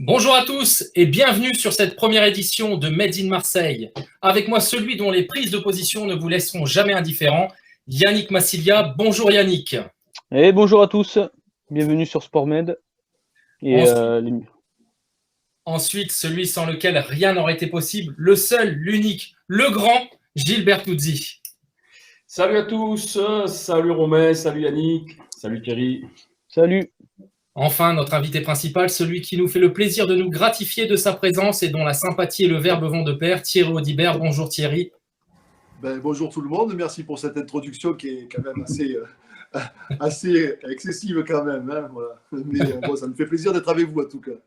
Bonjour à tous et bienvenue sur cette première édition de Made in Marseille. Avec moi, celui dont les prises de position ne vous laisseront jamais indifférents, Yannick Massilia. Bonjour Yannick. Et bonjour à tous, bienvenue sur SportMed. Ensuite, celui sans lequel rien n'aurait été possible, le seul, l'unique, le grand, Gilles Bertuzzi. Salut à tous, salut Romain, salut Yannick, salut Thierry. Salut. Enfin, notre invité principal, celui qui nous fait le plaisir de nous gratifier de sa présence et dont la sympathie et le verbe vont de pair, Thierry Audibert. Bonjour Thierry. Bonjour tout le monde, merci pour cette introduction qui est quand même assez excessive quand même. Hein, voilà. Mais bon, ça me fait plaisir d'être avec vous en tout cas.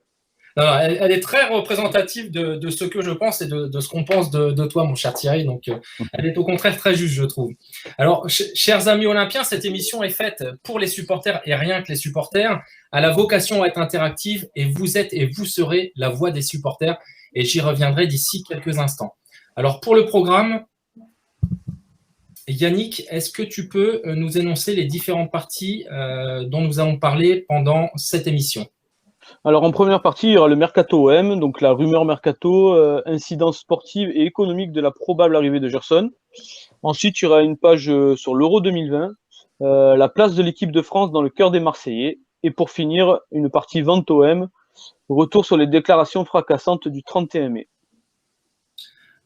Alors, elle est très représentative de ce que je pense et de ce qu'on pense de toi, mon cher Thierry. Donc, elle est au contraire très juste, je trouve. Alors, chers amis olympiens, cette émission est faite pour les supporters et rien que les supporters. Elle a vocation à être interactive et vous êtes et vous serez la voix des supporters. Et j'y reviendrai d'ici quelques instants. Alors, pour le programme, Yannick, est-ce que tu peux nous énoncer les différentes parties dont nous allons parler pendant cette émission ? Alors en première partie, il y aura le Mercato OM, donc la rumeur Mercato, incidence sportive et économique de la probable arrivée de Gerson. Ensuite, il y aura une page sur l'Euro 2020, la place de l'équipe de France dans le cœur des Marseillais. Et pour finir, une partie vente OM, retour sur les déclarations fracassantes du 31 mai.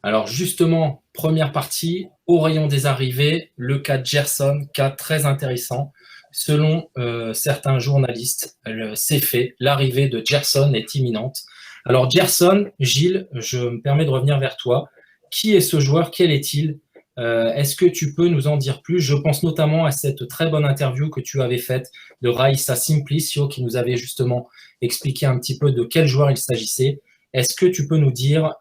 Alors justement, première partie, au rayon des arrivées, le cas de Gerson, cas très intéressant. Selon certains journalistes, c'est fait, l'arrivée de Gerson est imminente. Alors Gerson, Gilles, je me permets de revenir vers toi. Qui est ce joueur? Quel est-il? Est-ce que tu peux nous en dire plus? Je pense notamment à cette très bonne interview que tu avais faite de Raïssa Simplicio qui nous avait justement expliqué un petit peu de quel joueur il s'agissait. Est-ce que tu peux nous dire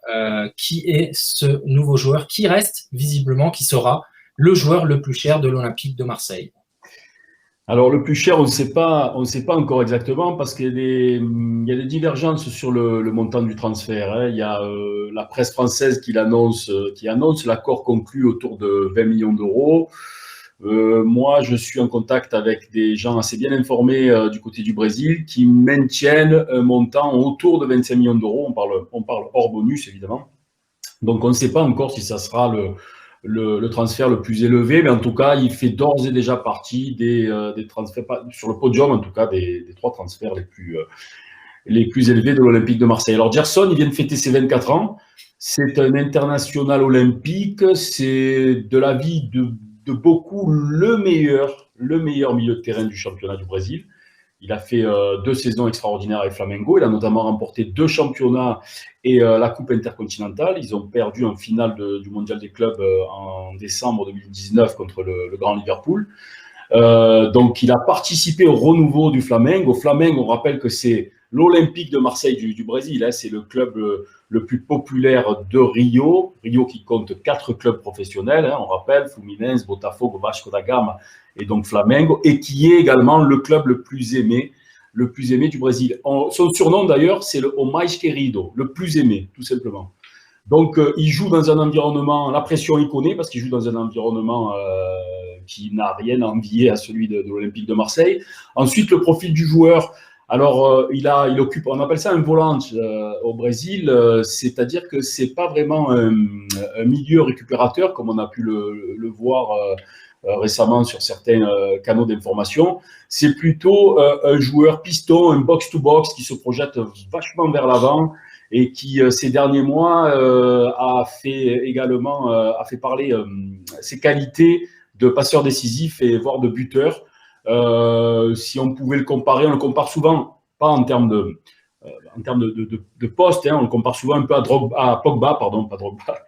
qui est ce nouveau joueur qui reste visiblement, qui sera le joueur le plus cher de l'Olympique de Marseille? Alors le plus cher, on ne sait pas encore exactement parce qu'il y a des divergences sur le montant du transfert. Hein. Il y a la presse française qui annonce l'accord conclu autour de 20 millions d'euros. Moi, je suis en contact avec des gens assez bien informés du côté du Brésil qui maintiennent un montant autour de 25 millions d'euros. On parle hors bonus, évidemment. Donc, on ne sait pas encore si ça sera le transfert le plus élevé, mais en tout cas, il fait d'ores et déjà partie des transferts, sur le podium, en tout cas, des trois transferts les plus élevés de l'Olympique de Marseille. Alors, Gerson, il vient de fêter ses 24 ans. C'est un international olympique. C'est de l'avis de beaucoup le meilleur milieu de terrain du championnat du Brésil. Il a fait 2 saisons extraordinaires avec Flamengo. Il a notamment remporté 2 championnats et la Coupe intercontinentale. Ils ont perdu en finale du Mondial des clubs en décembre 2019 contre le Grand Liverpool. Donc, il a participé au renouveau du Flamengo. Flamengo, on rappelle que c'est l'Olympique de Marseille du Brésil. Hein. C'est le club le plus populaire de Rio. Rio qui compte 4 clubs professionnels. Hein. On rappelle Fluminense, Botafogo, Vasco da Gama et donc Flamengo. Et qui est également le club le plus aimé du Brésil. Son surnom d'ailleurs, c'est le O Mais Querido, le plus aimé, tout simplement. Donc, il joue dans un environnement, la pression il connaît parce qu'il joue dans un environnement qui n'a rien à envier à celui de l'Olympique de Marseille. Ensuite, le profil du joueur, alors il occupe, on appelle ça un volant au Brésil, c'est-à-dire que c'est pas vraiment un milieu récupérateur comme on a pu le voir récemment sur certains canaux d'information. C'est plutôt un joueur piston, un box-to-box qui se projette vachement vers l'avant et qui, ces derniers mois, a fait parler ses qualités de passeur décisif et voire de buteur. Si on pouvait le comparer, on le compare souvent, pas en termes de poste, hein, on le compare souvent un peu à Pogba, pardon, pas Drogba.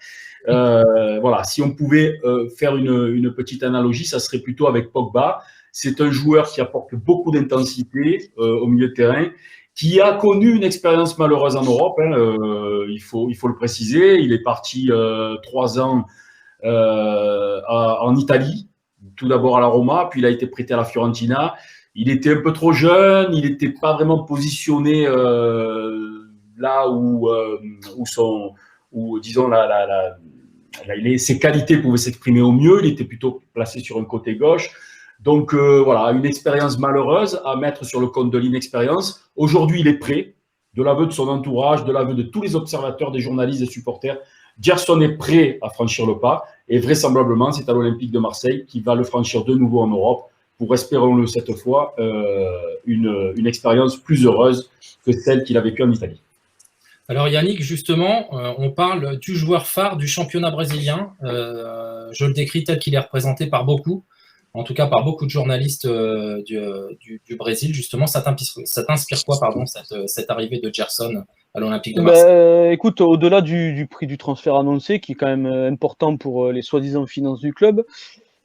Voilà, si on pouvait faire une petite analogie, ça serait plutôt avec Pogba. C'est un joueur qui apporte beaucoup d'intensité au milieu de terrain, qui a connu une expérience malheureuse en Europe, hein, il faut le préciser. Il est parti 3 ans en Italie, tout d'abord à la Roma, puis il a été prêté à la Fiorentina. Il était un peu trop jeune, il n'était pas vraiment positionné là où disons, ses qualités pouvaient s'exprimer au mieux. Il était plutôt placé sur un côté gauche. Donc voilà, une expérience malheureuse à mettre sur le compte de l'inexpérience. Aujourd'hui, il est prêt. de l'aveu de son entourage, de l'aveu de tous les observateurs, des journalistes, des supporters. Gerson est prêt à franchir le pas et vraisemblablement, c'est à l'Olympique de Marseille qui va le franchir de nouveau en Europe pour, espérons-le cette fois, une expérience plus heureuse que celle qu'il a vécue en Italie. Alors Yannick, justement, on parle du joueur phare du championnat brésilien. Je le décris tel qu'il est représenté par beaucoup, en tout cas par beaucoup de journalistes du Brésil. Justement, ça t'inspire quoi, pardon, cette arrivée de Gerson à l'Olympique de Marseille? Écoute, au-delà du prix du transfert annoncé, qui est quand même important pour les soi-disant finances du club,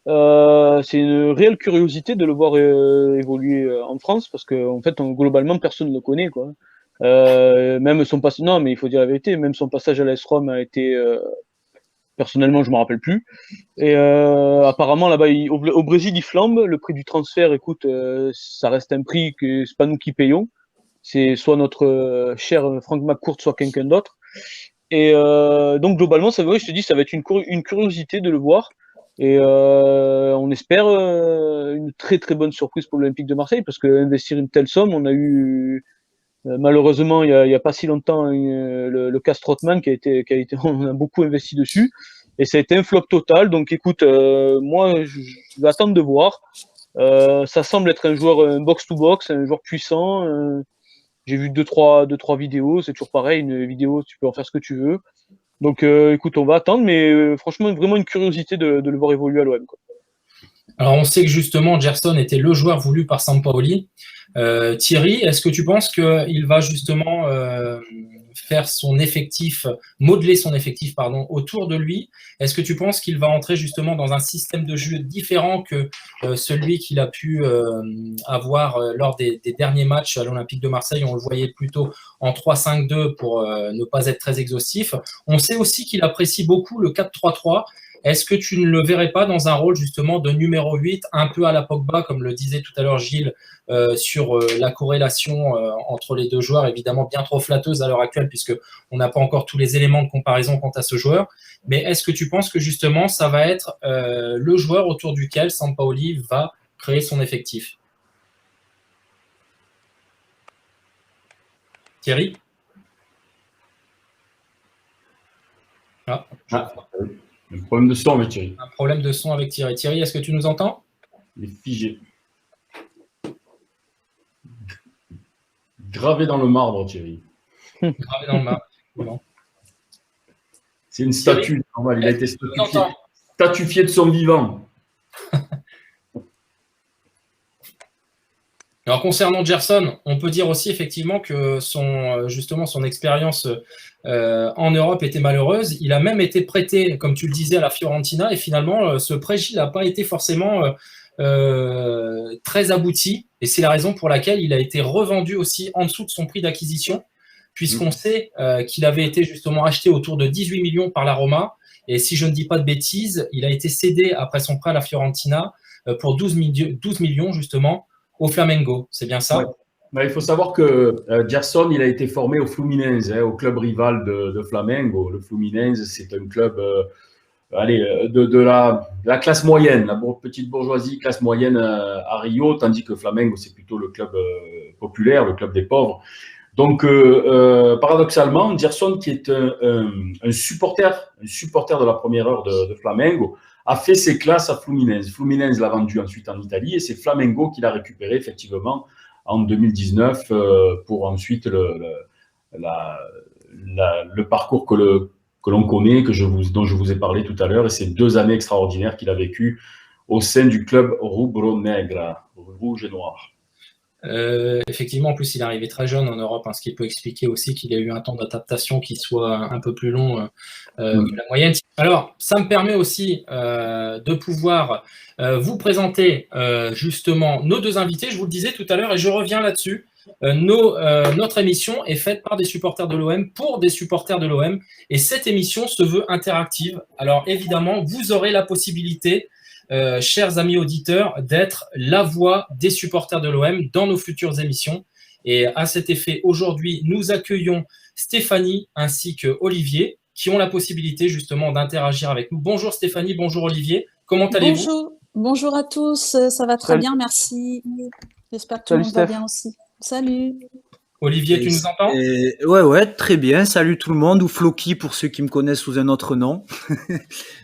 c'est une réelle curiosité de le voir évoluer en France, parce qu'en fait, globalement, personne ne le connaît, quoi. Même son passage, non, mais il faut dire la vérité, même son passage à l'AS Rome a été, personnellement, je ne me rappelle plus. Et apparemment, là-bas, au Brésil, il flambe. Le prix du transfert, écoute, ça reste un prix que c'est pas nous qui payons. C'est soit notre cher Franck McCourt, soit quelqu'un d'autre. Et donc, globalement, ça va, je te dis, ça va être une curiosité de le voir. Et on espère une très très bonne surprise pour l'Olympique de Marseille, parce que investir une telle somme, on a eu malheureusement il y a pas si longtemps le cas Strootman qui a été on a beaucoup investi dessus et ça a été un flop total. Donc écoute, moi je vais attendre de voir. Ça semble être un joueur box to box, un joueur puissant. J'ai vu deux trois vidéos, c'est toujours pareil, une vidéo tu peux en faire ce que tu veux. Donc écoute, on va attendre, mais franchement vraiment une curiosité de le voir évoluer à l'OM, quoi. Alors, on sait que justement, Gerson était le joueur voulu par Sampaoli. Thierry, est-ce que tu penses qu'il va justement faire son effectif, modeler son effectif, pardon, autour de lui? Est-ce que tu penses qu'il va entrer justement dans un système de jeu différent que celui qu'il a pu avoir lors des derniers matchs à l'Olympique de Marseille? On le voyait plutôt en 3-5-2 pour ne pas être très exhaustif. On sait aussi qu'il apprécie beaucoup le 4-3-3. Est-ce que tu ne le verrais pas dans un rôle justement de numéro 8, un peu à la Pogba, comme le disait tout à l'heure Gilles, sur la corrélation entre les deux joueurs, évidemment bien trop flatteuse à l'heure actuelle, puisqu'on n'a pas encore tous les éléments de comparaison quant à ce joueur. Mais est-ce que tu penses que justement ça va être le joueur autour duquel Sampaoli va créer son effectif? Thierry? Un problème de son avec Thierry. Un problème de son avec Thierry. Thierry, est-ce que tu nous entends? Il est figé. Gravé dans le marbre, Thierry. Gravé dans le marbre. Bon. C'est une statue, normal. Il a été statufié de son vivant. Alors concernant Gerson, on peut dire aussi effectivement que son expérience en Europe était malheureuse. Il a même été prêté, comme tu le disais, à la Fiorentina et finalement ce prêt Gilles n'a pas été forcément très abouti et c'est la raison pour laquelle il a été revendu aussi en dessous de son prix d'acquisition puisqu'on sait qu'il avait été justement acheté autour de 18 millions par la Roma et si je ne dis pas de bêtises, il a été cédé après son prêt à la Fiorentina pour 12 millions justement au Flamengo, c'est bien ça? Ouais. Il faut savoir que Gerson, il a été formé au Fluminense, au club rival de Flamengo. Le Fluminense, c'est un club de la classe moyenne, la petite bourgeoisie, classe moyenne à Rio, tandis que Flamengo, c'est plutôt le club populaire, le club des pauvres. Donc, paradoxalement, Gerson, qui est un supporter de la première heure de Flamengo, a fait ses classes à Fluminense. Fluminense l'a vendu ensuite en Italie et c'est Flamengo qui l'a récupéré effectivement en 2019 pour ensuite le parcours que l'on connaît, dont je vous ai parlé tout à l'heure, et ces 2 années extraordinaires qu'il a vécues au sein du club Rubro-Negra, rouge et noir. Effectivement, en plus, il est arrivé très jeune en Europe, ce qui peut expliquer aussi qu'il a eu un temps d'adaptation qui soit un peu plus long que la moyenne. Alors, ça me permet aussi de pouvoir vous présenter justement nos 2 invités. Je vous le disais tout à l'heure et je reviens là-dessus. Notre émission est faite par des supporters de l'OM pour des supporters de l'OM et cette émission se veut interactive. Alors, évidemment, vous aurez la possibilité chers amis auditeurs, d'être la voix des supporters de l'OM dans nos futures émissions. Et à cet effet, aujourd'hui, nous accueillons Stéphanie ainsi que Olivier qui ont la possibilité justement d'interagir avec nous. Bonjour Stéphanie, bonjour Olivier, comment allez-vous? Bonjour à tous, ça va très bien, merci. J'espère que tout le monde va bien aussi. Salut. Olivier, tu nous entends? Ouais, très bien. Salut tout le monde, ou Floki pour ceux qui me connaissent sous un autre nom.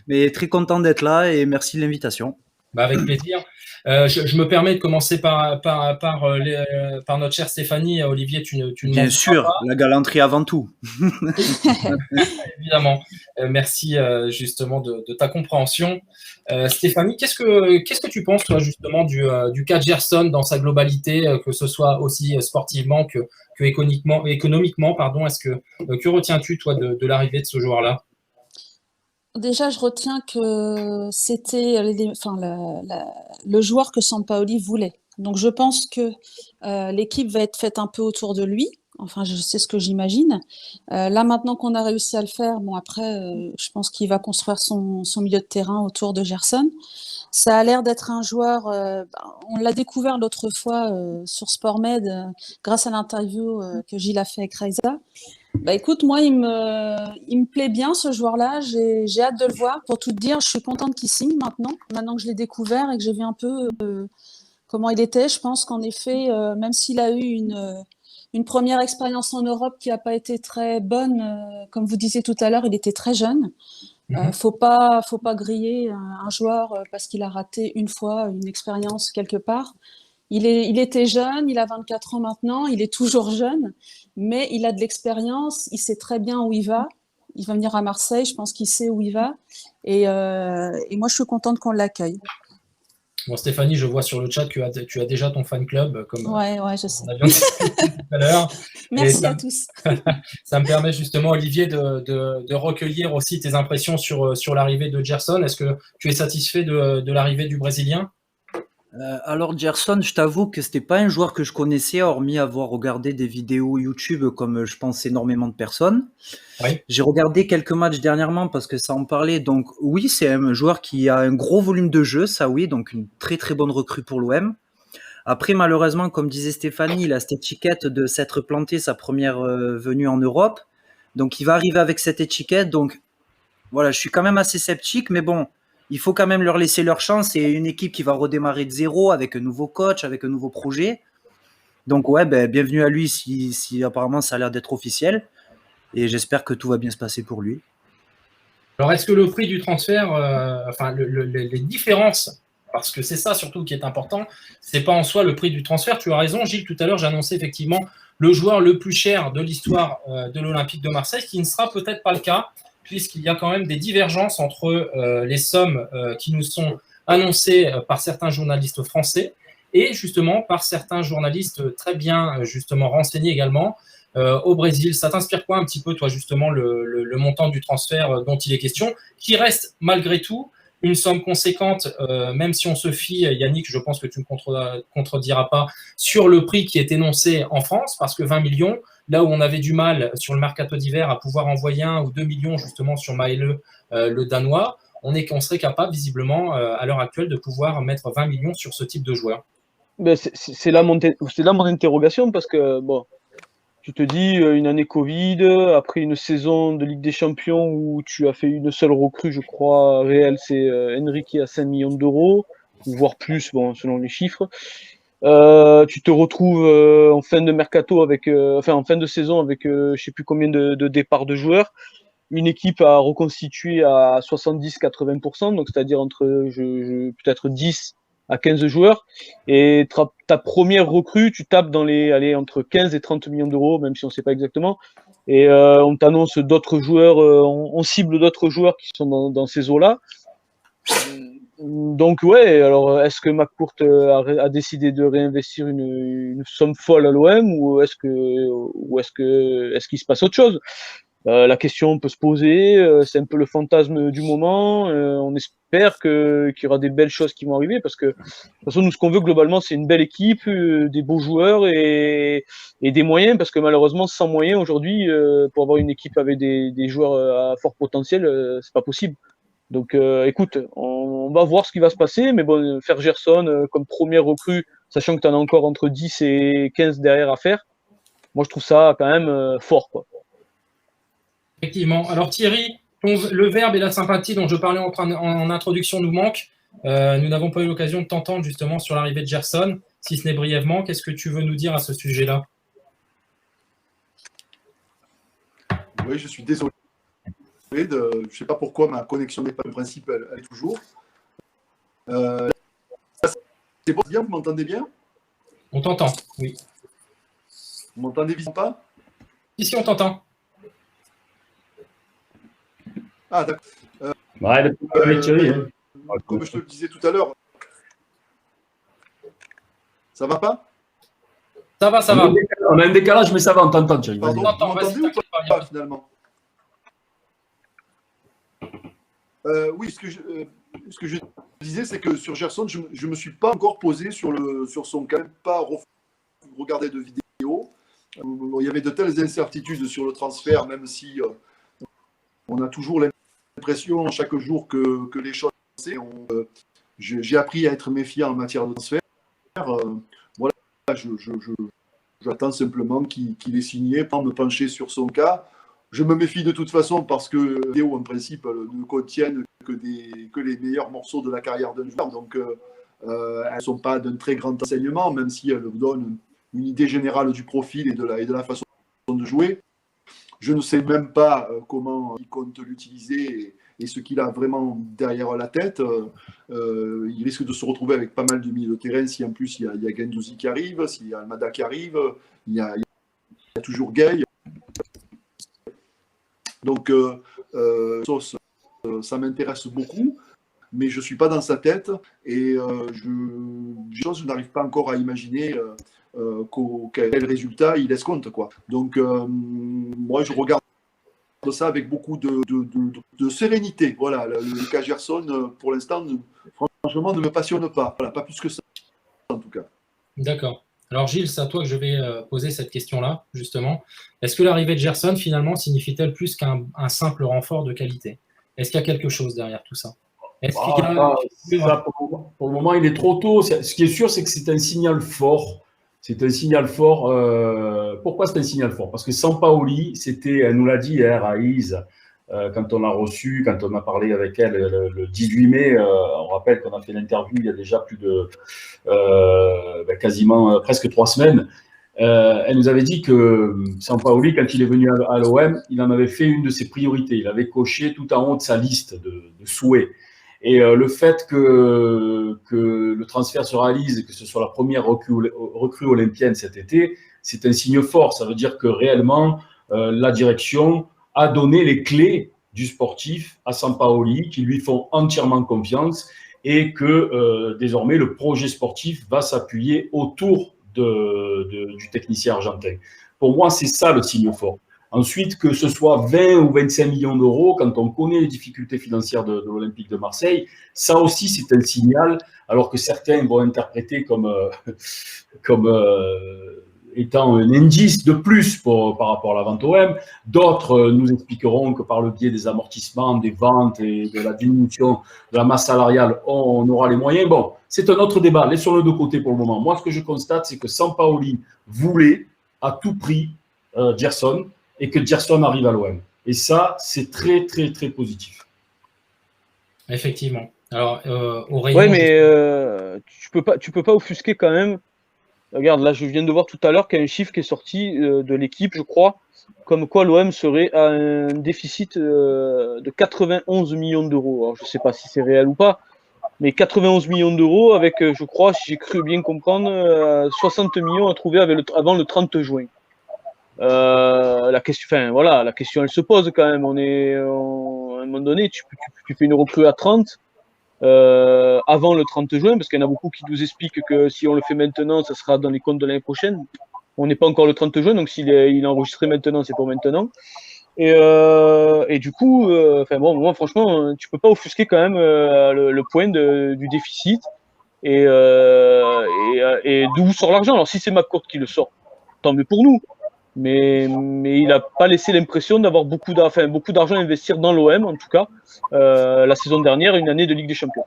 Mais très content d'être là et merci de l'invitation. Avec plaisir. Je me permets de commencer par notre chère Stéphanie. Olivier, tu ne Bien m'en sûr, pas. la galanterie avant tout. Évidemment. Merci justement de ta compréhension. Stéphanie, qu'est-ce que tu penses, toi, justement, du cas Gerson dans sa globalité, que ce soit aussi sportivement que économiquement, pardon. Que retiens-tu, toi, de l'arrivée de ce joueur-là? Déjà, je retiens que c'était le joueur que Sampaoli voulait. Donc, je pense que l'équipe va être faite un peu autour de lui. Enfin, je sais ce que j'imagine. Là, maintenant qu'on a réussi à le faire, bon, après, je pense qu'il va construire son milieu de terrain autour de Gerson. Ça a l'air d'être un joueur, on l'a découvert l'autre fois sur SportMed grâce à l'interview que Gilles a fait avec Raiza. Écoute, moi, il me plaît bien ce joueur-là. J'ai hâte de le voir. Pour tout te dire, je suis contente qu'il signe maintenant que je l'ai découvert et que j'ai vu un peu comment il était. Je pense qu'en effet, même s'il a eu une première expérience en Europe qui n'a pas été très bonne, comme vous disiez tout à l'heure, il était très jeune. Faut pas griller un joueur parce qu'il a raté une fois une expérience quelque part. Il était jeune, il a 24 ans maintenant, il est toujours jeune, mais il a de l'expérience, il sait très bien où il va. Il va venir à Marseille, je pense qu'il sait où il va. Et moi, je suis contente qu'on l'accueille. Bon, Stéphanie, je vois sur le chat que tu as déjà ton fan club, comme ouais, je sais. on a bien discuté tout à l'heure. Merci à tous. Ça me permet justement, Olivier, de recueillir aussi tes impressions sur l'arrivée de Gerson. Est-ce que tu es satisfait de l'arrivée du Brésilien? Alors Gerson, je t'avoue que c'était pas un joueur que je connaissais, hormis avoir regardé des vidéos YouTube comme je pense énormément de personnes. Oui. J'ai regardé quelques matchs dernièrement parce que ça en parlait. Donc oui, c'est un joueur qui a un gros volume de jeu, ça oui, donc une très très bonne recrue pour l'OM. Après, malheureusement, comme disait Stéphanie, il a cette étiquette de s'être planté sa première venue en Europe. Donc il va arriver avec cette étiquette. Donc voilà, je suis quand même assez sceptique, mais bon, il faut quand même leur laisser leur chance. C'est une équipe qui va redémarrer de zéro avec un nouveau coach, avec un nouveau projet. Donc ouais, bienvenue à lui si apparemment ça a l'air d'être officiel. Et j'espère que tout va bien se passer pour lui. Alors, est-ce que le prix du transfert, les différences, parce que c'est ça surtout qui est important, c'est pas en soi le prix du transfert. Tu as raison, Gilles, tout à l'heure, j'annonçais effectivement le joueur le plus cher de l'histoire de l'Olympique de Marseille, qui ne sera peut-être pas le cas, puisqu'il y a quand même des divergences entre les sommes qui nous sont annoncées par certains journalistes français et justement par certains journalistes très bien justement renseignés également au Brésil. Ça t'inspire quoi un petit peu, toi, justement, le montant du transfert dont il est question, qui reste malgré tout une somme conséquente, même si on se fie, Yannick, je pense que tu ne me contrediras pas, sur le prix qui est énoncé en France, parce que 20 millions, là où on avait du mal sur le mercato d'hiver à pouvoir envoyer 1 ou 2 millions justement sur Maëlle, le Danois, on serait capable visiblement à l'heure actuelle de pouvoir mettre 20 millions sur ce type de joueur. C'est là mon interrogation parce que bon, tu te dis une année Covid, après une saison de Ligue des Champions où tu as fait une seule recrue, je crois, réelle, c'est Enrique à 5 millions d'euros, voire plus, bon, selon les chiffres. Tu te retrouves en fin de mercato en fin de saison avec je sais plus combien de départs de joueurs, une équipe à reconstituer à 70-80%, donc c'est-à-dire entre peut-être 10 à 15 joueurs, et ta première recrue, tu tapes dans entre 15 et 30 millions d'euros, même si on ne sait pas exactement, et on t'annonce d'autres joueurs, on cible d'autres joueurs qui sont dans ces eaux-là. Donc ouais, alors est-ce que McCourt a décidé de réinvestir une somme folle à l'OM ou est-ce qu'il se passe autre chose? La question peut se poser, c'est un peu le fantasme du moment. On espère qu'il y aura des belles choses qui vont arriver parce que de toute façon, nous, ce qu'on veut globalement, c'est une belle équipe, des beaux joueurs et des moyens parce que malheureusement, sans moyens aujourd'hui, pour avoir une équipe avec des joueurs à fort potentiel, c'est pas possible. Donc, écoute, on va voir ce qui va se passer, mais bon, faire Gerson comme première recrue, sachant que tu en as encore entre 10 et 15 derrière à faire, moi, je trouve ça quand même fort, quoi. Effectivement. Alors Thierry, le verbe et la sympathie dont je parlais en introduction nous manquent. Nous n'avons pas eu l'occasion de t'entendre justement sur l'arrivée de Gerson, si ce n'est brièvement. Qu'est-ce que tu veux nous dire à ce sujet-là? Oui, je suis désolé. Je ne sais pas pourquoi ma connexion n'est pas le principe, elle est toujours. C'est bien, vous m'entendez bien? On t'entend, oui. Vous m'entendez visiblement pas? Ici, on t'entend. Ah, d'accord. Ouais, le problème avec Thierry, hein. Comme je te le disais tout à l'heure, ça va pas? Ça va, ça va. On a un décalage, mais ça va, on t'entend, Thierry. Pardon, Vas-y. vous m'entendez ou pas finalement? Oui, ce que je disais, c'est que sur Gerson, je ne me suis pas encore posé sur son cas, pas regardé de vidéo. Il y avait de telles incertitudes sur le transfert, même si on a toujours l'impression chaque jour que les choses j'ai appris à être méfiant en matière de transfert. Voilà, j'attends simplement qu'il ait signé, pas me pencher sur son cas. Je me méfie de toute façon parce que les vidéos, en principe, ne contiennent que les meilleurs morceaux de la carrière d'un joueur. Donc, elles ne sont pas d'un très grand enseignement, même si elles donnent une idée générale du profil et de la façon de jouer. Je ne sais même pas comment il compte l'utiliser et ce qu'il a vraiment derrière la tête. Il risque de se retrouver avec pas mal de milieux de terrain si en plus il y a Guendouzi qui arrive, s'il y a Almada qui arrive, il y a toujours Gay. Donc, ça m'intéresse beaucoup, mais je ne suis pas dans sa tête et je n'arrive pas encore à imaginer quel résultat il escompte, quoi. Donc, moi, je regarde ça avec beaucoup de sérénité. Voilà, le cas Gerson, pour l'instant, franchement, ne me passionne pas. Voilà, pas plus que ça, en tout cas. D'accord. Alors Gilles, c'est à toi que je vais poser cette question-là, justement. Est-ce que l'arrivée de Gerson, finalement, signifie-t-elle plus qu'un simple renfort de qualité? Est-ce qu'il y a quelque chose derrière tout ça? Est-ce qu'il y a... Pour le moment, il est trop tôt. Ce qui est sûr, c'est que c'est un signal fort. C'est un signal fort. Pourquoi c'est un signal fort? Parce que Sampaoli, elle nous l'a dit hier à Ise, quand on l'a reçue, quand on a parlé avec elle le 18 mai, on rappelle qu'on a fait l'interview il y a déjà plus de quasiment presque 3 semaines. Elle nous avait dit que Sampaoli, quand il est venu à l'OM, il en avait fait une de ses priorités. Il avait coché tout en haut de sa liste de souhaits. Et le fait que le transfert se réalise et que ce soit la première recrue olympienne cet été, c'est un signe fort. Ça veut dire que réellement, la direction a donné les clés du sportif à Sampaoli, qui lui font entièrement confiance et que désormais, le projet sportif va s'appuyer autour du technicien argentin. Pour moi, c'est ça le signe fort. Ensuite, que ce soit 20 ou 25 millions d'euros, quand on connaît les difficultés financières de l'Olympique de Marseille, ça aussi, c'est un signal, alors que certains vont interpréter comme étant un indice de plus par rapport à la vente OM. D'autres nous expliqueront que par le biais des amortissements, des ventes et de la diminution de la masse salariale, on aura les moyens. Bon, c'est un autre débat. Laissons-le de côté pour le moment. Moi, ce que je constate, c'est que Sampaoli voulait à tout prix Gerson et que Gerson arrive à l'OM. Et ça, c'est très, très, très positif. Effectivement. Alors, au rayon... Ouais, mais tu peux pas offusquer quand même. Regarde, là, je viens de voir tout à l'heure qu'il y a un chiffre qui est sorti de l'équipe, je crois, comme quoi l'OM serait à un déficit de 91 millions d'euros. Alors, je ne sais pas si c'est réel ou pas, mais 91 millions d'euros avec, je crois, si j'ai cru bien comprendre, 60 millions à trouver avant le 30 juin. La question, elle se pose quand même. À un moment donné, tu fais une recrue à 30 avant le 30 juin, parce qu'il y en a beaucoup qui nous expliquent que si on le fait maintenant, ça sera dans les comptes de l'année prochaine. On n'est pas encore le 30 juin, donc s'il est enregistré maintenant, c'est pour maintenant. Et du coup, moi, franchement, tu peux pas offusquer quand même le point du déficit et d'où sort l'argent. Alors si c'est McCourt qui le sort, tant mieux pour nous. Mais il n'a pas laissé l'impression d'avoir beaucoup d'argent à investir dans l'OM, en tout cas, la saison dernière, une année de Ligue des Champions.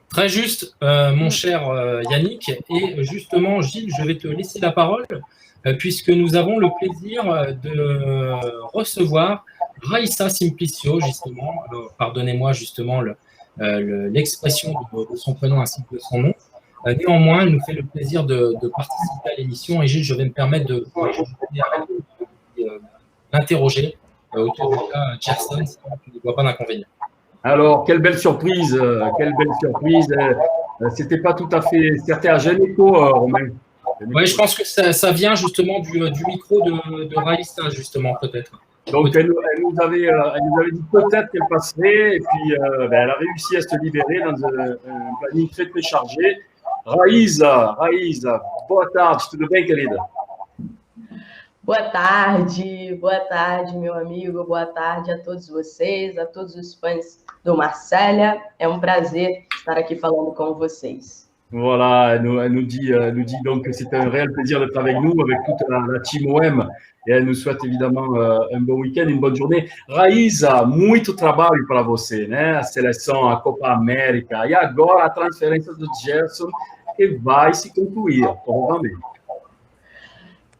Très juste, mon cher Yannick. Et justement, Gilles, je vais te laisser la parole, puisque nous avons le plaisir de recevoir Raïssa Simplicio, justement. Pardonnez-moi justement l'expression de son prénom ainsi que de son nom. Néanmoins, elle nous fait le plaisir de participer à l'émission. Et Gilles, je vais me permettre de l'interroger autour du cas Gerson, je ne vois pas d'inconvénient. Alors, quelle belle surprise, quelle belle surprise. C'était pas tout à fait certain à Geneco, Romain. Oui, je pense que ça vient justement du micro de Raïsta, justement, peut-être. Donc, elle nous avait dit peut-être qu'elle passerait, et puis elle a réussi à se libérer dans un planning très, très chargé. Raíza, boa tarde, tudo bem, querida? Boa tarde, meu amigo, boa tarde a todos vocês, a todos os fãs do Marselha. É um prazer estar aqui falando com vocês. Voilà, elle nous dit donc que c'est un réel plaisir d'être avec nous, avec toute la team OM, et elle nous souhaite évidemment un bon week-end, une bonne journée. Raíza, muito trabalho para você, né? A seleção, a Copa América, e agora a transferência do Gerson, que vai se concluir, provavelmente.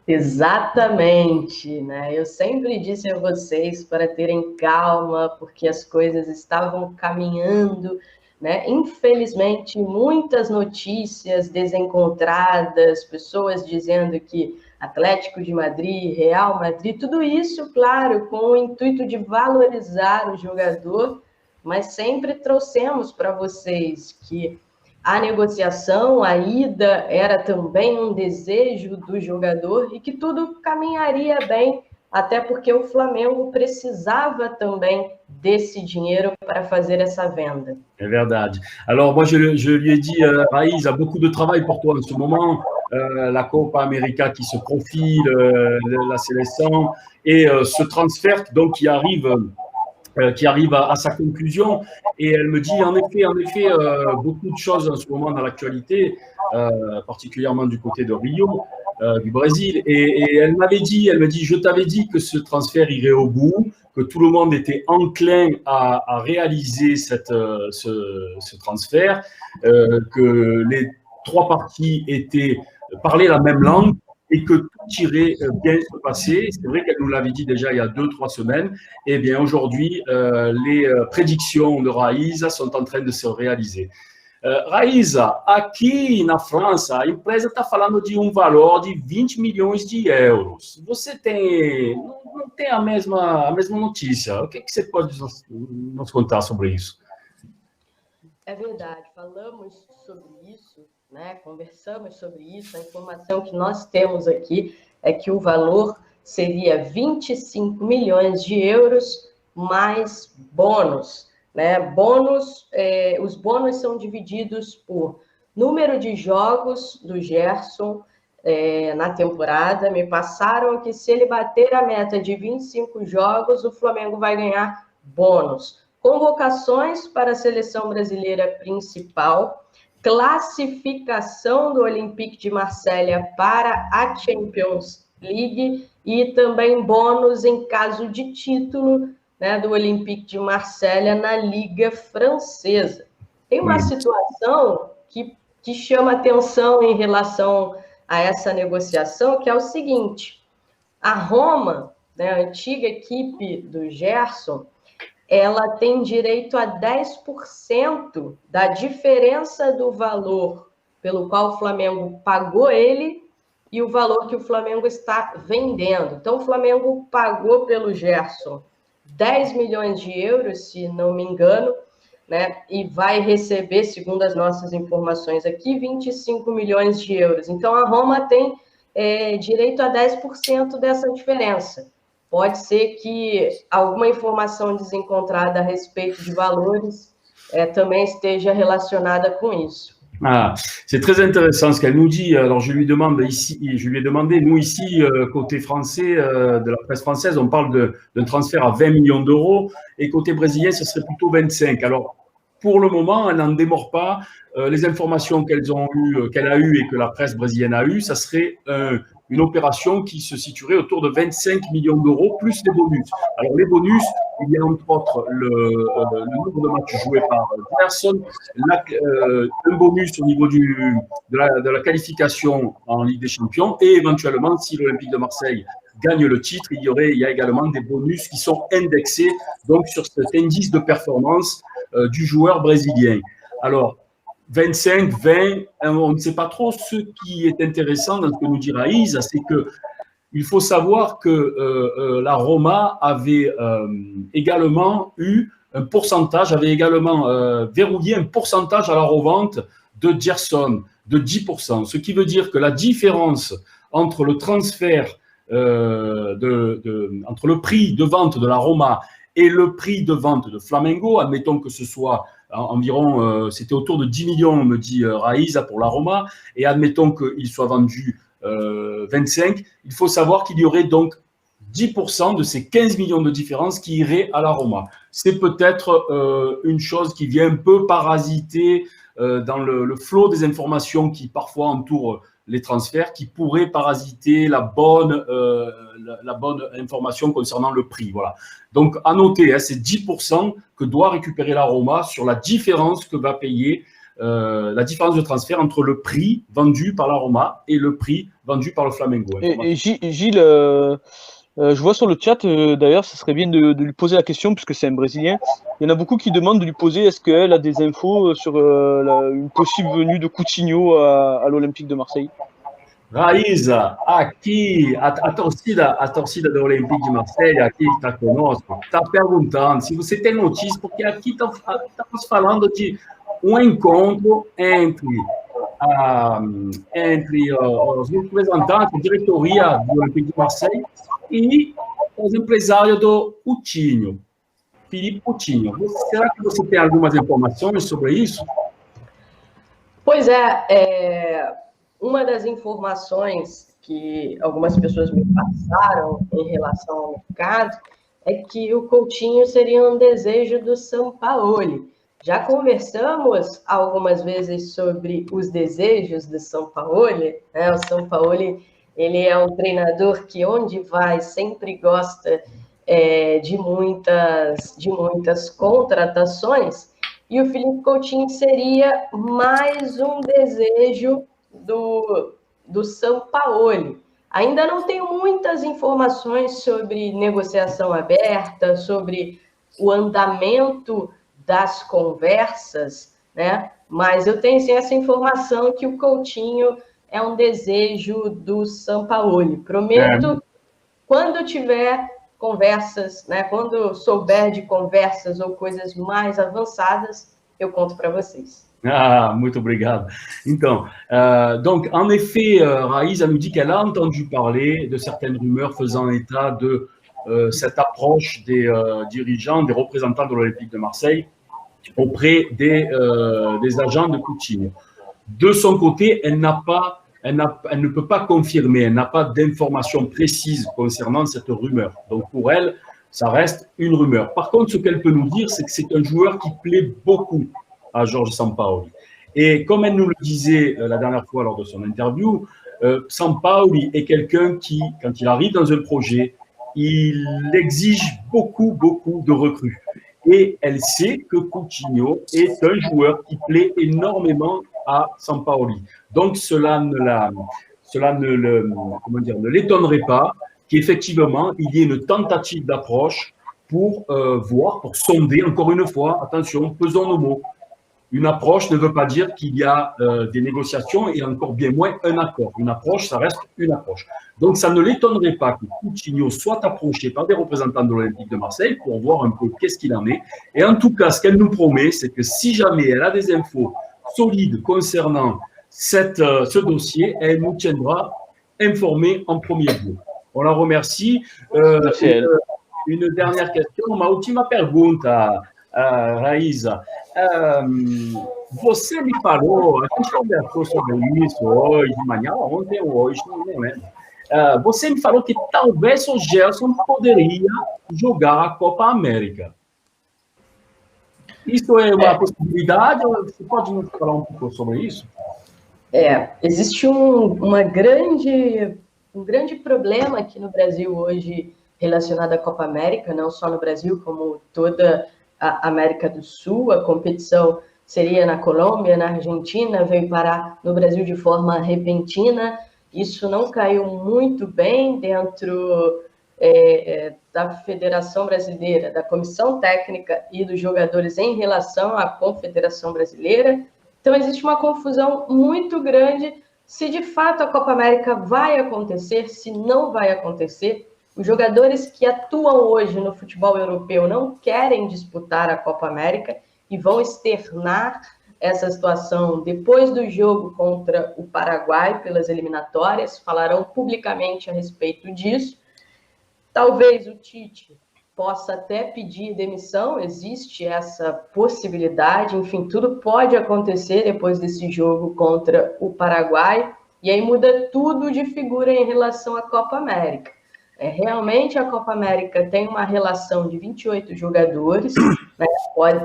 Exatamente, né? Eu sempre disse a vocês para terem calma, porque as coisas estavam caminhando, né? Infelizmente, muitas notícias desencontradas, pessoas dizendo que Atlético de Madrid, Real Madrid, tudo isso, claro, com o intuito de valorizar o jogador, mas sempre trouxemos para vocês que a negociação, a ida, era também um desejo do jogador e que tudo caminharia bem, até porque o Flamengo precisava também desse dinheiro para fazer essa venda. É verdade. Alors, moi, je lui ai dit, Raïs, a beaucoup de travail pour toi en ce moment, la Copa América qui se profile, la sélection, et ce transfert donc, qui arrive à sa conclusion. Et elle me dit, en effet, beaucoup de choses en ce moment dans l'actualité, particulièrement du côté de Rio, du Brésil. Et elle me dit, je t'avais dit que ce transfert irait au bout, que tout le monde était enclin à réaliser ce transfert, que les trois parties parlaient la même langue, et que tout irait bien se passer. C'est vrai qu'elle nous l'avait dit déjà il y a 2-3 semaines. Et bien aujourd'hui, les prédictions de Raíza sont en train de se réaliser. Raíza, aqui na França, a empresa está falando de valor de 20 milhões de euros. Você não tem a mesma notícia. O que você pode nos contar sobre isso? É verdade, falamos sobre isso, né? Conversamos sobre isso. A informação que nós temos aqui é que o valor seria 25 milhões de euros mais bônus, né? Os bônus são divididos por número de jogos do Gerson na temporada. Me passaram que se ele bater a meta de 25 jogos, o Flamengo vai ganhar bônus. Convocações para a seleção brasileira principal, classificação do Olympique de Marselha para a Champions League e também bônus em caso de título, né, do Olympique de Marselha na Liga Francesa. Tem uma situação que chama atenção em relação a essa negociação, que é o seguinte: a Roma, né, a antiga equipe do Gerson, ela tem direito a 10% da diferença do valor pelo qual o Flamengo pagou ele e o valor que o Flamengo está vendendo. Então, o Flamengo pagou pelo Gerson 10 milhões de euros, se não me engano, né? E vai receber, segundo as nossas informações aqui, 25 milhões de euros. Então, a Roma tem direito a 10% dessa diferença. Pode ser que alguma informação desencontrada a respeito de valores também esteja relacionada com isso. Ah, c'est très intéressant ce qu'elle nous dit. Alors, je lui ai demandé, nous ici, côté français, de la presse française, on parle d'un transfert à 20 millions d'euros, et côté brésilien, ce serait plutôt 25. Alors, pour le moment, elle n'en démord pas. Les informations qu'elle a eues et que la presse brésilienne a eues, ça serait une opération qui se situerait autour de 25 millions d'euros, plus les bonus. Alors, les bonus, il y a entre autres le nombre de matchs joués par Gerson, un bonus au niveau de la qualification en Ligue des Champions, et éventuellement, si l'Olympique de Marseille gagne le titre, il y a également des bonus qui sont indexés donc, sur cet indice de performance du joueur brésilien. Alors, 25, 20, on ne sait pas trop. Ce qui est intéressant dans ce que nous dit Raïs, c'est que il faut savoir que la Roma avait également eu un pourcentage, avait également verrouillé un pourcentage à la revente de Gerson de 10%, ce qui veut dire que la différence entre le transfert, entre le prix de vente de la Roma et le prix de vente de Flamengo, admettons que ce soit environ, c'était autour de 10 millions, me dit Raïza pour la Roma, et admettons qu'il soit vendu 25, il faut savoir qu'il y aurait donc 10% de ces 15 millions de différence qui iraient à la Roma. C'est peut-être une chose qui vient un peu parasiter dans le flot des informations qui parfois entourent les transferts, qui pourraient parasiter la bonne information concernant le prix. Voilà. Donc, à noter, c'est 10% que doit récupérer la Roma sur la différence que va payer la différence de transfert entre le prix vendu par la Roma et le prix vendu par le Flamengo. Et Gilles, je vois sur le chat, d'ailleurs, ce serait bien de lui poser la question, puisque c'est un Brésilien. Il y en a beaucoup qui demandent de lui poser, est-ce qu'elle a des infos sur une possible venue de Coutinho à l'Olympique de Marseille? Raíza, aqui, a torcida do Olympique de Marseille, aqui que está conosco, está perguntando se você tem notícia, porque aqui estamos falando de encontro entre os representantes, a diretoria do Olympique de Marseille e os empresários do Coutinho, Felipe Coutinho. Será que você tem algumas informações sobre isso? Pois uma das informações que algumas pessoas me passaram em relação ao mercado é que o Coutinho seria um desejo do Sampaoli. Já conversamos algumas vezes sobre os desejos do Sampaoli, né? O Sampaoli, ele é um treinador que onde vai sempre gosta de muitas contratações, e o Felipe Coutinho seria mais um desejo do Sampaoli. Ainda não tenho muitas informações sobre negociação aberta, sobre o andamento das conversas, né? Mas eu tenho sim essa informação que o Coutinho é um desejo do Sampaoli. Prometo, quando tiver conversas, né? Quando souber de conversas ou coisas mais avançadas, eu conto para vocês. Ah, muito obrigado. Então, donc, en effet, Raïza nous dit qu'elle a entendu parler de certaines rumeurs faisant état de cette approche des dirigeants, des représentants de l'Olympique de Marseille auprès des agents de Coutinho. De son côté, elle ne peut pas confirmer, elle n'a pas d'informations précises concernant cette rumeur. Donc, pour elle, ça reste une rumeur. Par contre, ce qu'elle peut nous dire, c'est que c'est un joueur qui plaît beaucoup à Jorge Sampaoli. Et comme elle nous le disait la dernière fois lors de son interview, Sampaoli est quelqu'un qui, quand il arrive dans un projet, il exige beaucoup de recrues. Et elle sait que Coutinho est un joueur qui plaît énormément à Sampaoli. Donc, cela ne l'étonnerait pas qu'effectivement, il y ait une tentative d'approche pour voir, pour sonder, encore une fois, attention, pesons nos mots. Une approche ne veut pas dire qu'il y a des négociations et encore bien moins un accord. Une approche, ça reste une approche. Donc, ça ne l'étonnerait pas que Coutinho soit approché par des représentants de l'Olympique de Marseille pour voir un peu qu'est-ce qu'il en est. Et en tout cas, ce qu'elle nous promet, c'est que si jamais elle a des infos solides concernant ce dossier, elle nous tiendra informés en premier lieu. On la remercie. Une dernière question, uma última pergunta, Raíza. Você me falou, a gente conversou sobre isso hoje de manhã, ontem ou hoje, não lembro. Você me falou que talvez o Gerson poderia jogar a Copa América. Isso é uma possibilidade? Você pode nos falar um pouco sobre isso? Existe um grande problema aqui no Brasil hoje relacionado à Copa América, não só no Brasil, como toda a América do Sul. A competição seria na Colômbia, na Argentina, veio parar no Brasil de forma repentina. Isso não caiu muito bem dentro da Federação Brasileira, da Comissão Técnica e dos jogadores em relação à Confederação Brasileira. Então, existe uma confusão muito grande se de fato a Copa América vai acontecer, se não vai acontecer. Os jogadores que atuam hoje no futebol europeu não querem disputar a Copa América e vão externar essa situação depois do jogo contra o Paraguai pelas eliminatórias, falarão publicamente a respeito disso. Talvez o Tite possa até pedir demissão, existe essa possibilidade, enfim, tudo pode acontecer depois desse jogo contra o Paraguai, e aí muda tudo de figura em relação à Copa América. Realmente a Copa América tem uma relação de 28 jogadores, né?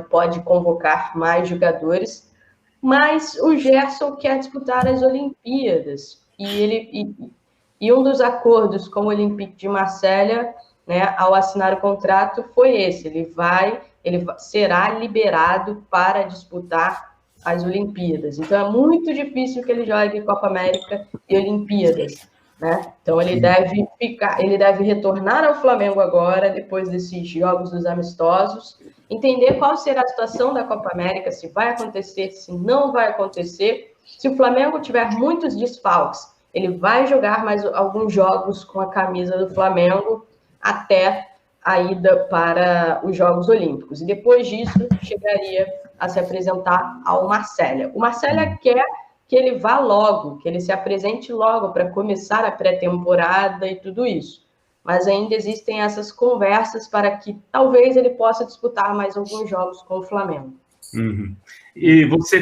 Pode convocar mais jogadores, mas o Gerson quer disputar as Olimpíadas, e um dos acordos com o Olympique de Marselha, né, ao assinar o contrato, foi esse: ele será liberado para disputar as Olimpíadas. Então é muito difícil que ele jogue Copa América e Olimpíadas, né? Então ele deve retornar ao Flamengo agora, depois desses jogos dos amistosos, entender qual será a situação da Copa América, se vai acontecer, se não vai acontecer. Se o Flamengo tiver muitos desfalques, ele vai jogar mais alguns jogos com a camisa do Flamengo até a ida para os Jogos Olímpicos. E depois disso, chegaria a se apresentar ao Marselha. O Marselha quer que ele vá logo, que ele se apresente logo para começar a pré-temporada e tudo isso. Mas ainda existem essas conversas para que talvez ele possa disputar mais alguns jogos com o Flamengo. Uhum. E você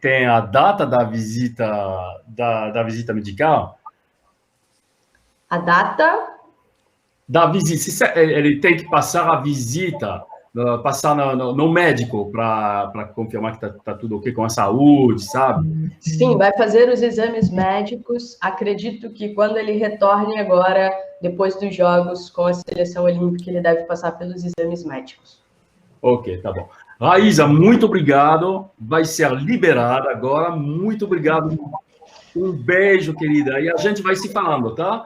tem a data da visita medical? A data? Da visita. Ele tem que passar a visita, passar no médico para confirmar que está tudo ok com a saúde, sabe? Sim, vai fazer os exames médicos. Acredito que quando ele retorne agora, depois dos jogos com a seleção olímpica, ele deve passar pelos exames médicos. Ok, tá bom. Raíza, muito obrigado. Vai ser liberada agora. Muito obrigado. Um beijo, querida. E a gente vai se falando, tá?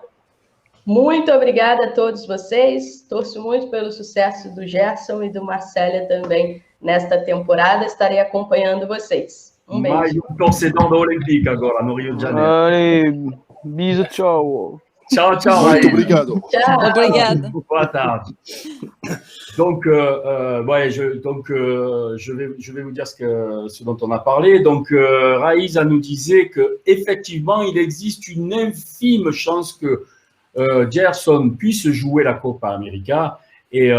Muito obrigada a todos vocês. Torço muito pelo sucesso do Gerson e do Marselha também nesta temporada. Estarei acompanhando vocês. Um beijo. Mais um torcedor da Olympique agora, no Rio de Janeiro. Allez, bisous, tchau. Tchau, tchau. Muito obrigado. Tchau. Obrigada. Boa tarde. Donc, je vais vous dire ce dont on a parlé. Donc, Raïza nous disait qu'effectivement, il existe une infime chance que Gerson puisse jouer la Copa América. Et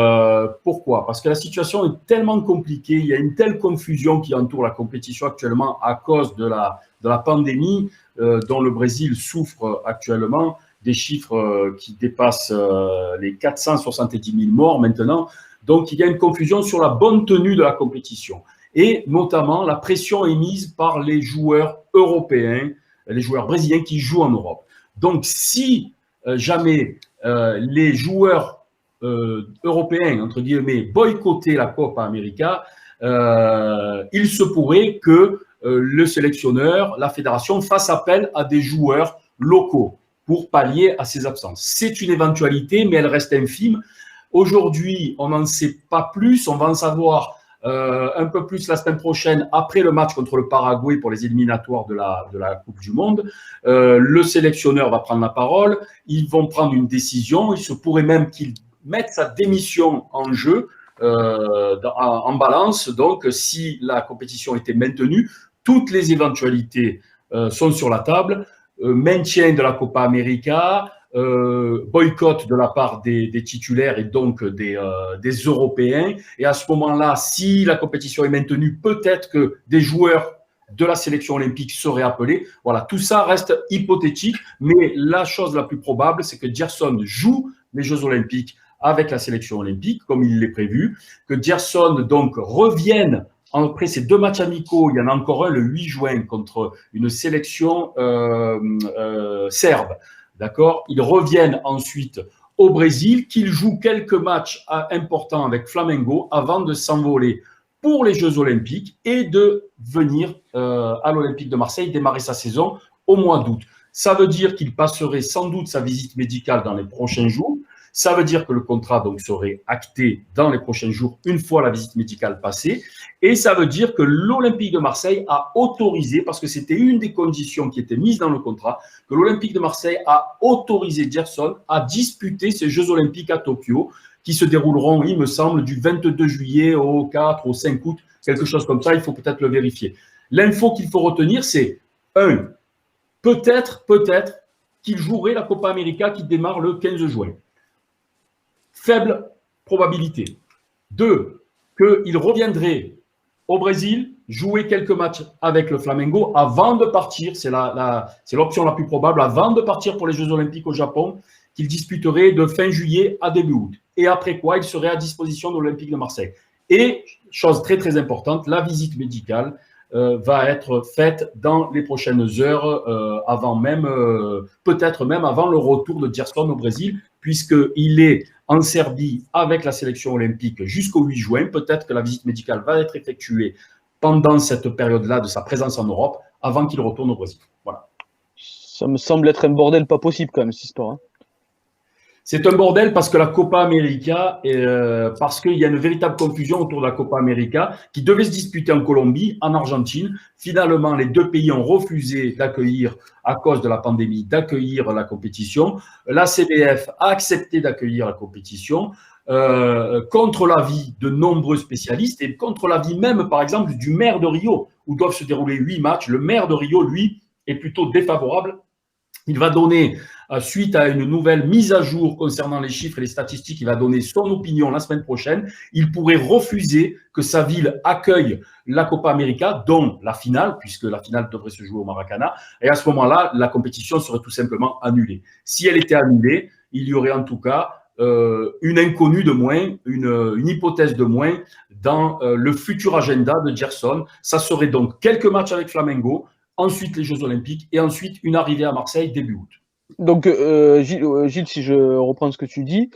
pourquoi? Parce que la situation est tellement compliquée, il y a une telle confusion qui entoure la compétition actuellement à cause de la pandémie dont le Brésil souffre actuellement, des chiffres qui dépassent les 470 000 morts maintenant. Donc, il y a une confusion sur la bonne tenue de la compétition. Et notamment, la pression est mise par les joueurs européens, les joueurs brésiliens qui jouent en Europe. Donc, si jamais les joueurs européens, entre guillemets, boycottaient la Copa América, il se pourrait que le sélectionneur, la fédération, fasse appel à des joueurs locaux pour pallier à ces absences. C'est une éventualité, mais elle reste infime. Aujourd'hui, on n'en sait pas plus. On va en savoir un peu plus la semaine prochaine, après le match contre le Paraguay pour les éliminatoires de la Coupe du Monde. Le sélectionneur va prendre la parole. Ils vont prendre une décision. Il se pourrait même qu'il mette sa démission en jeu, en balance. Donc, si la compétition était maintenue, toutes les éventualités sont sur la table. Maintien de la Copa América, boycott de la part des titulaires et donc des Européens. Et à ce moment-là, si la compétition est maintenue, peut-être que des joueurs de la sélection olympique seraient appelés. Voilà, tout ça reste hypothétique, mais la chose la plus probable, c'est que Gerson joue les Jeux olympiques avec la sélection olympique, comme il l'est prévu, que Gerson donc revienne. Après ces deux matchs amicaux, il y en a encore un le 8 juin contre une sélection serbe. D'accord ? Ils reviennent ensuite au Brésil, qu'ils jouent quelques matchs importants avec Flamengo avant de s'envoler pour les Jeux Olympiques et de venir à l'Olympique de Marseille démarrer sa saison au mois d'août. Ça veut dire qu'il passerait sans doute sa visite médicale dans les prochains jours. Ça veut dire que le contrat donc serait acté dans les prochains jours, une fois la visite médicale passée. Et ça veut dire que l'Olympique de Marseille a autorisé, parce que c'était une des conditions qui était mise dans le contrat, que l'Olympique de Marseille a autorisé Gerson à disputer ces Jeux Olympiques à Tokyo, qui se dérouleront, il me semble, du 22 juillet au 4, au 5 août, quelque chose comme ça, il faut peut-être le vérifier. L'info qu'il faut retenir, c'est peut-être qu'il jouerait la Copa América qui démarre le 15 juin. Faible probabilité. 2, qu'il reviendrait au Brésil, jouer quelques matchs avec le Flamengo avant de partir, c'est l'option la plus probable, avant de partir pour les Jeux Olympiques au Japon, qu'il disputerait de fin juillet à début août. Et après quoi, il serait à disposition de l'Olympique de Marseille. Et, chose très très importante, la visite médicale va être faite dans les prochaines heures, avant même, peut-être même avant le retour de Gerson au Brésil, puisqu'il est en Serbie avec la sélection olympique jusqu'au 8 juin. Peut-être que la visite médicale va être effectuée pendant cette période-là de sa présence en Europe, avant qu'il retourne au Brésil. Voilà. Ça me semble être un bordel pas possible quand même, cette histoire. Hein. C'est un bordel parce que la Copa América, parce qu'il y a une véritable confusion autour de la Copa América qui devait se disputer en Colombie, en Argentine. Finalement, les deux pays ont refusé d'accueillir, à cause de la pandémie, d'accueillir la compétition. La CBF a accepté d'accueillir la compétition contre l'avis de nombreux spécialistes et contre l'avis même, par exemple, du maire de Rio, où doivent se dérouler 8 matchs. Le maire de Rio, lui, est plutôt défavorable. Il va donner, suite à une nouvelle mise à jour concernant les chiffres et les statistiques, il va donner son opinion la semaine prochaine. Il pourrait refuser que sa ville accueille la Copa América, dont la finale, puisque la finale devrait se jouer au Maracana. Et à ce moment-là, la compétition serait tout simplement annulée. Si elle était annulée, il y aurait en tout cas une inconnue de moins, une hypothèse de moins dans le futur agenda de Gerson. Ça serait donc quelques matchs avec Flamengo, ensuite les Jeux Olympiques et ensuite une arrivée à Marseille début août. Donc, Gilles, si je reprends ce que tu dis,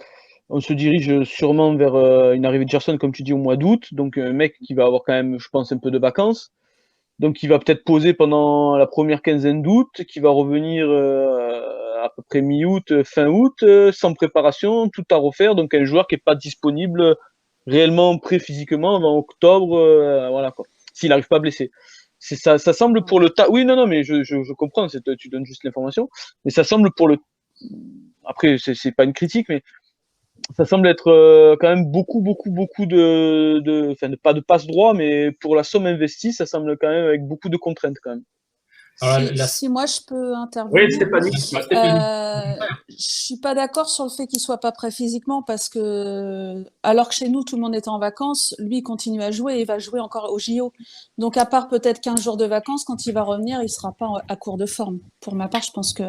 on se dirige sûrement vers une arrivée de Gerson, comme tu dis, au mois d'août. Donc, un mec qui va avoir quand même, je pense, un peu de vacances. Donc, il va peut-être poser pendant la première quinzaine d'août, qui va revenir à peu près mi-août, fin août, sans préparation, tout à refaire. Donc, un joueur qui n'est pas disponible réellement prêt physiquement avant octobre, voilà quoi, s'il n'arrive pas à blesser. Ça semble pour le tas. Oui, non, mais je comprends, tu donnes juste l'information. Mais ça semble pour le. Après, c'est pas une critique, mais ça semble être quand même beaucoup de. Enfin, pas de passe-droit, mais pour la somme investie, ça semble quand même avec beaucoup de contraintes quand même. Alors, si moi je peux intervenir. Oui, Stéphanie. Je suis pas d'accord sur le fait qu'il soit pas prêt physiquement parce que, alors que chez nous tout le monde était en vacances, lui il continue à jouer et il va jouer encore au JO. Donc à part peut-être 15 jours de vacances, quand il va revenir, il sera pas à court de forme. Pour ma part, je pense que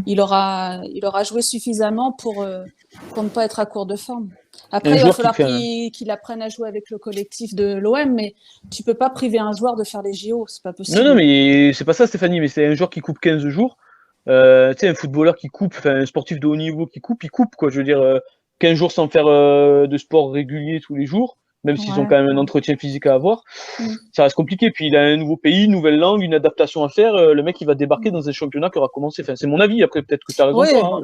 il aura joué suffisamment pour ne pas être à court de forme. Après, il va falloir qu'il apprenne à jouer avec le collectif de l'OM, mais tu peux pas priver un joueur de faire les JO, c'est pas possible. Non, mais c'est pas ça, Stéphanie, mais c'est un joueur qui coupe 15 jours. Tu sais, un footballeur qui coupe, enfin un sportif de haut niveau qui coupe, il coupe, quoi. Je veux dire, 15 jours sans faire de sport régulier tous les jours, même s'ils ont quand même un entretien physique à avoir, ça reste compliqué. Puis il a un nouveau pays, une nouvelle langue, une adaptation à faire. Le mec, il va débarquer dans un championnat qui aura commencé. Enfin, c'est mon avis. Après, peut-être que tu as raison. Oui, toi,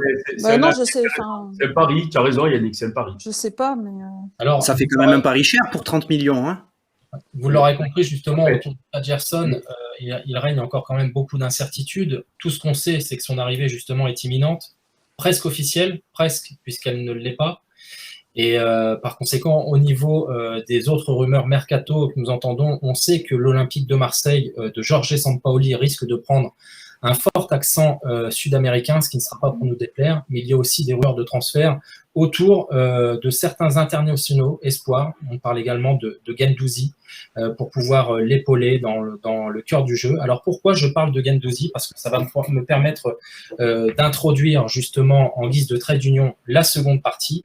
hein. non, je sais. C'est un pari, tu as raison, Yannick, c'est un pari. Je sais pas, mais. Alors, ça fait quand même un pari cher pour 30 millions. Hein. Vous l'aurez compris, justement, autour de Gerson, il règne encore quand même beaucoup d'incertitudes. Tout ce qu'on sait, c'est que son arrivée, justement, est imminente, presque officielle, presque, puisqu'elle ne l'est pas. Et par conséquent, au niveau des autres rumeurs mercato que nous entendons, on sait que l'Olympique de Marseille de Jorge Sampaoli risque de prendre un fort accent sud-américain, ce qui ne sera pas pour nous déplaire, mais il y a aussi des rumeurs de transfert autour de certains internationaux espoirs. On parle également de Guendouzi pour pouvoir l'épauler dans le cœur du jeu. Alors pourquoi je parle de Guendouzi? Parce que ça va me permettre d'introduire justement en guise de trait d'union la seconde partie.